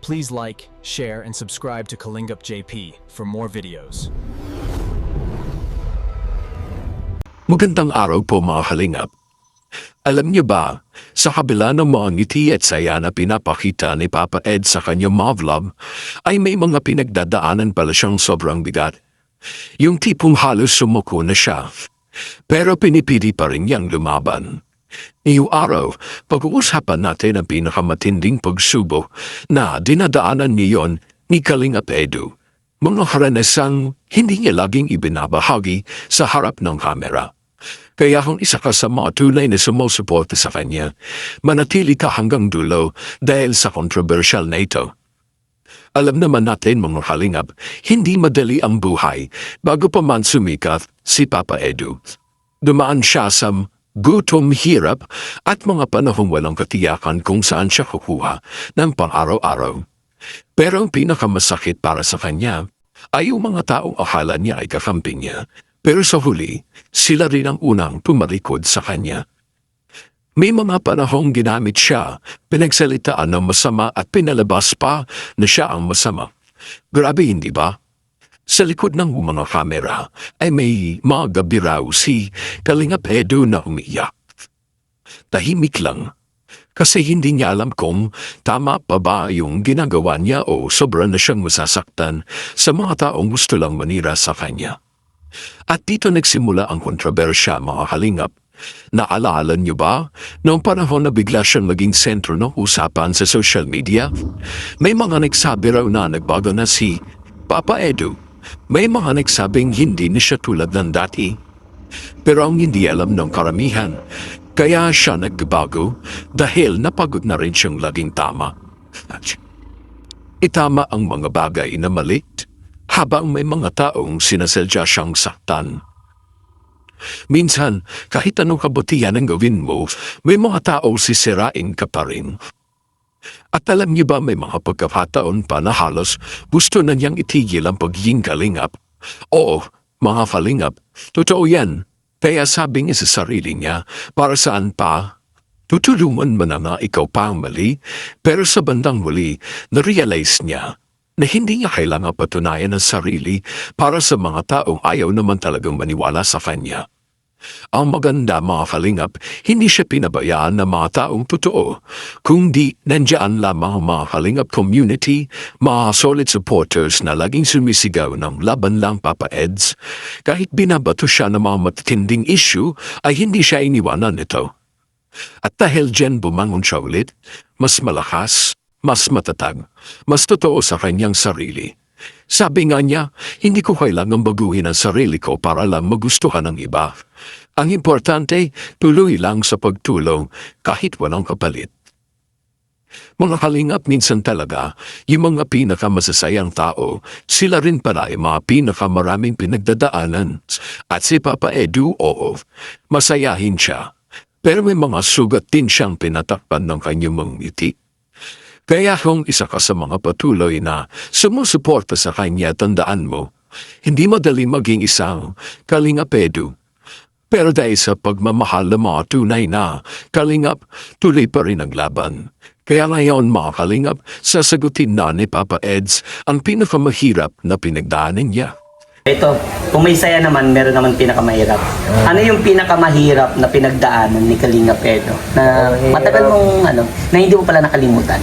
Please like, share, and subscribe to Kalingup JP for more videos. Magandang araw po mga kalingap. Alam niyo ba, sa kabila ng mga ngiti at saya na pinapakita ni Papa Ed sa kanyang mga vlog, ay may mga pinagdadaanan pala siyang sobrang bigat. Yung tipong halos sumuko na siya. Pero pinipili pa rin niyang lumaban. Ngayong araw, pag-uusapan natin ang pinakamatinding pagsubok na dinadaanan niyon ni Kalingap Edu. Mga karanasang hindi niya laging ibinabahagi sa harap ng kamera. Kaya kung isa ka sa mga tunay na sumusuporta sa kanya, manatili ka hanggang dulo dahil sa controversial na ito. Alam naman natin mga kalingap, hindi madali ang buhay bago pa man sumikat si Papa Edu. Dumaan siya sa gutom, hirap at mga panahong walang katiyakan kung saan siya kukuha ng pang-araw-araw. Pero ang pinakamasakit para sa kanya ay yung mga taong akala niya ay kakampi niya. Pero sa huli, sila rin ang unang tumalikod sa kanya. May mga panahong ginamit siya, pinagsalitaan ng masama at pinalabas pa na siya ang masama. Grabe hindi ba? Sa likod ng mga kamera ay may mga gabi raw si Kalingap Edu na umiyak. Tahimik lang kasi hindi niya alam kung tama pa ba yung ginagawa niya o sobra na siyang masasaktan sa mga taong gusto lang manira sa kanya. At dito nagsimula ang kontrobersya mga kalingap. Naalala niyo ba noong panahon na bigla siyang maging sentro ng usapan sa social media? May mga nagsabi raw na nagbago na si Papa Edu. May mga nagsabing hindi na siya tulad ng dati. Pero ang hindi alam ng karamihan, kaya siya nagbago dahil napagod na rin siyang laging tama. Itama ang mga bagay na malit habang may mga taong sinasadya siyang saktan. Minsan, kahit anong kabutihan ang gawin mo, may mga tao sisirain ka pa rin. At alam niyo ba may mga pagkakataon pa na halos gusto na niyang itigil ang pagiging kalingap? Oo, mga kalingap, totoo yan. Kaya sabi niya sa sarili niya, para saan pa? Tutulungan mo na nga ikaw pa ang mali, pero sa bandang huli, na-realize niya na hindi niya kailangan patunayan ang sarili para sa mga taong ayaw naman talagang maniwala sa kanya. Ang maganda mga kalingap, hindi siya pinabayaan ng mga taong totoo, kundi nandiyan lamang ang mga kalingap community, mga solid supporters na laging sumisigaw ng laban lang Papa Eds. Kahit binabato siya ng mga matitinding issue, ay hindi siya iniwanan nito. At dahil dyan bumangon siya ulit, mas malakas, mas matatag, mas totoo sa kanyang sarili. Sabi nga niya, hindi ko kailangang baguhin ang sarili ko para lang magustuhan ng iba. Ang importante, tuloy lang sa pagtulong kahit walang kapalit. Mga kalingap, minsan talaga, yung mga pinakamasasayang tao, sila rin pala ay mga pinakamaraming pinagdadaanan. At si Papa Edu, oo, masayahin siya. Pero may mga sugat din siyang pinatakpan ng kanyang mga ngiti. Kaya kung isa ka sa mga patuloy na sumusuporta sa kanya, tandaan mo, hindi madali maging isang Kalingap Edu. Pero dahil sa pagmamahal ng mga tunay na kalingap, tuloy pa rin ang laban. Kaya ngayon mga kalingap, sasagutin na ni Papa Eds ang pinakamahirap na pinagdaanan niya. Ito, kung may saya naman, meron naman pinakamahirap. Ano yung pinakamahirap na pinagdaanan ni Kalingap Edu? Na matagal mong, na hindi mo pala nakalimutan?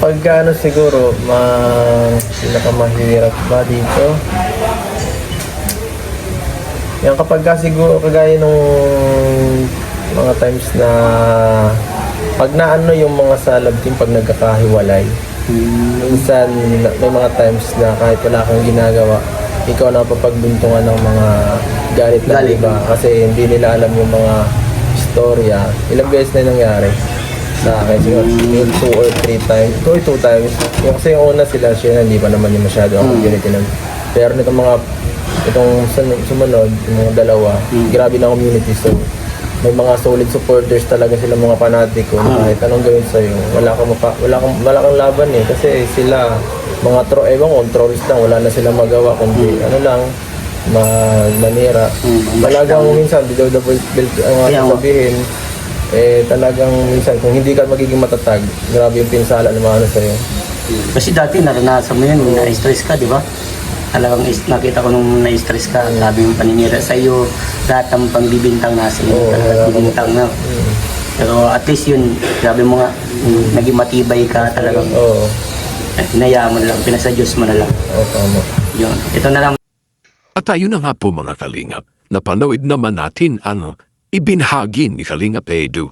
Pagkano siguro, pinakamahirap ba dito? Yan kapag siguro, kagaya nung mga times na pag naano yung mga salab team pag nagkakahiwalay. Minsan, may mga times na kahit wala kang ginagawa, ikaw na papagbuntungan ng mga galit na iba kasi hindi nila alam yung mga istorya. Ilang beses na nangyari sa akin, siguro 2 or 3 times, 2 or 2 times. Yung kasi yung una sila, siya hindi pa naman yung masyado ang community nun. Pero itong sumunod, yung mga dalawa, grabe na community. So, may mga solid supporters talaga sila, mga panatiko na kahit anong gawin sa'yo, wala kang laban eh, kasi sila mga trolls lang, wala na silang magawa kundi manira. Talagang minsan below the belt ang sabihin, talagang minsan kung hindi ka magiging matatag, grabe yung pinsala ng mga ano sa'yo. Kasi dati naranasan mo yun, na-stress ka, di ba? Talagang nakita ko nung na-stress ka, grabe yung paninira sa iyo, lahat ng pangbibintang nasa iyo, talagang bibintang na. Pero at least yun, grabe mo nga, naging matibay ka talagang. Oo. Hinayaan mo na lang, pinasa Diyos mo na lang. Oo, tama. Yun. Ito na lang. At tayo na nga po mga kalingap, napanood naman natin ang ibinahagi ni Kalingap Edu.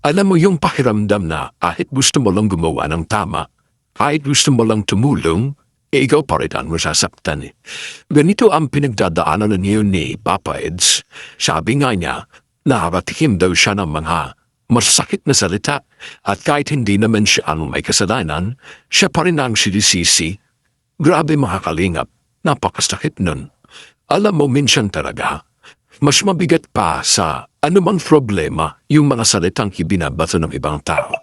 Alam mo yung pakiramdam na kahit gusto mo lang gumawa ng tama, kahit gusto mo lang tumulong, ikaw pa rin ang masasaktan. Ganito ang pinagdadaanan niyo ni Papa Eds. Sabi nga niya, nakakatikim daw siya ng mga masakit na salita at kahit hindi naman siya ang may kasalanan, siya pa rin ang sinisisi. Grabe mga kalingap, napakasakit nun. Alam mo minsan talaga, mas mabigat pa sa anumang problema yung mga salitang ibinabato ng ibang tao.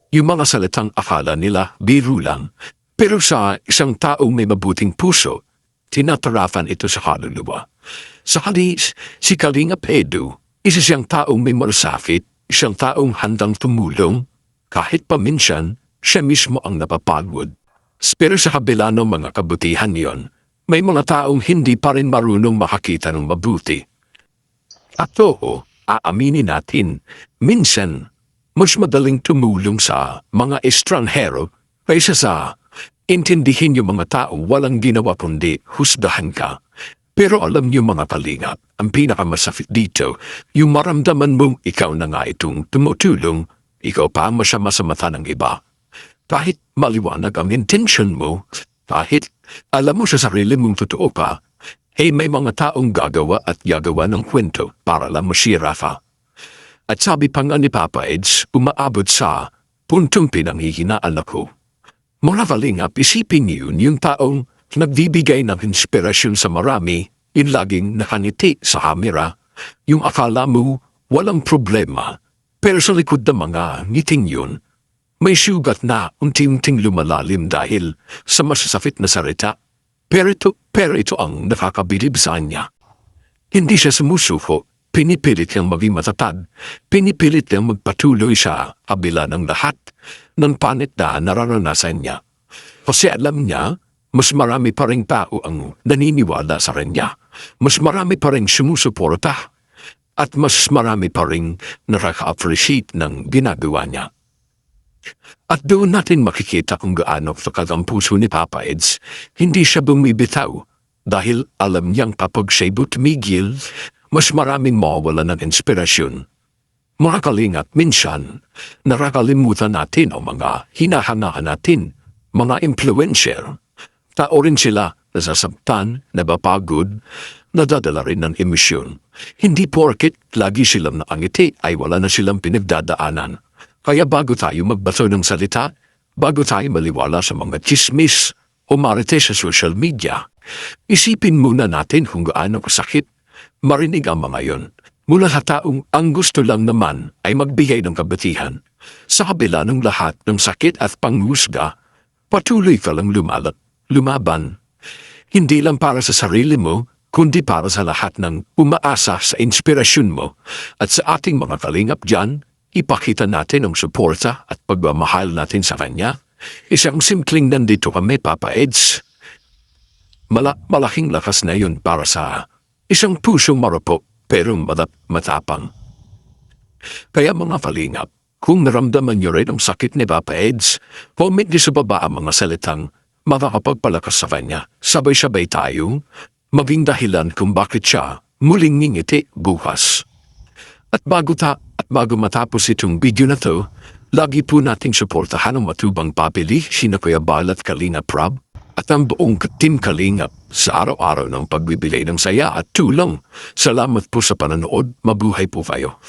Yung mga salitang akala nila biro lang, pero sa isang taong may mabuting puso, tinatarafan ito sa kaluluwa. Sa halis, si Kalingap Edu, isa siyang taong may malasakit, isang taong handang tumulong, kahit paminsan, siya mismo ang napapagod. Pero sa kabila ng mga kabutihan niyon, may mga taong hindi pa rin marunong makakita ng mabuti. At oo, aaminin natin, minsan, mas madaling tumulong sa mga estranghero kaysa sa intindihin yung mga taong walang ginawa kundi husgahan ka. Pero alam niyo mga kalingap, ang pinakamasakit dito, yung maramdaman mong ikaw na nga itong tumutulong, ikaw pa ang masama sa mata ng iba. Kahit maliwanag ang intention mo, kahit alam mo sa sarili mong totoo ka, may mga taong gagawa at gagawa ng kwento para lang masira ka. At sabi pa nga ni Papa Eds, umaabot sa puntong pinanghihinaan ako. Mga kalingap, isipin niyo yung taong nagbibigay ng inspirasyon sa marami, yung laging nakangiti sa kamera, yung akala mo walang problema, pero sa likod ng mga ngiting yun, may sugat na unti-unting lumalalim dahil sa masasakit na salita. Pero ito ang nakakabilib sa kanya. Hindi siya sumusuko, pinipilit niyang maging matatag, pinipilit niyang magpatuloy sa kabila ng lahat ng panit na nararanasan niya. Kasi alam niya, mas marami pa rin tao ang naniniwala sa kanya, mas marami pa rin sumusuporta, at mas marami pa rin nakaka-appreciate ng ginagawa niya. At doon natin makikita kung gaano tagal ang puso ni Papa Eds, hindi siya bumibitaw dahil alam niyang kapag siya'y tumigil, mas maraming mawawala ng inspirasyon. Mga kalingap, minsan, nakakalimutan natin ang mga hinahangaan natin, mga influencer. Tao rin sila, nasasaktan, nabapagod, nadadala rin ng emisyon. Hindi porket lagi silang nakangiti ay wala na silang pinagdadaanan. Kaya bago tayo magbato ng salita, bago tayo maliwala sa mga chismis o marites sa social media, isipin muna natin kung gaano kasakit marinig ang mga yon. Mula sa taong ang gusto lang naman ay magbigay ng kabutihan. Sa kabila ng lahat ng sakit at panghusga, patuloy ka lang lumaban. Hindi lang para sa sarili mo, kundi para sa lahat ng umaasa sa inspirasyon mo. At sa ating mga kalingap dyan, ipakita natin ang suporta at pagmamahal natin sa kanya. Isang simpleng nandito kami, Papa Eds. Malaking lakas na yun para sa isang pusong marupok pero matapang. Kaya mga kalingap, kung naramdaman nyo rin ang sakit ni Papa Eds, comment niyo sa baba ang mga salitang makakapagpalakas sa kanya. Sabay-sabay tayo, maging dahilan kung bakit siya muling ngingiti bukas. At bago matapos itong video na to, lagi po nating suportahan ang matubang papili, sina Kuya Bal at Kalinga Prab, at ang buong Team Kalingap sa araw-araw ng pagbibigay ng saya at tulong. Salamat po sa panonood, mabuhay po kayo.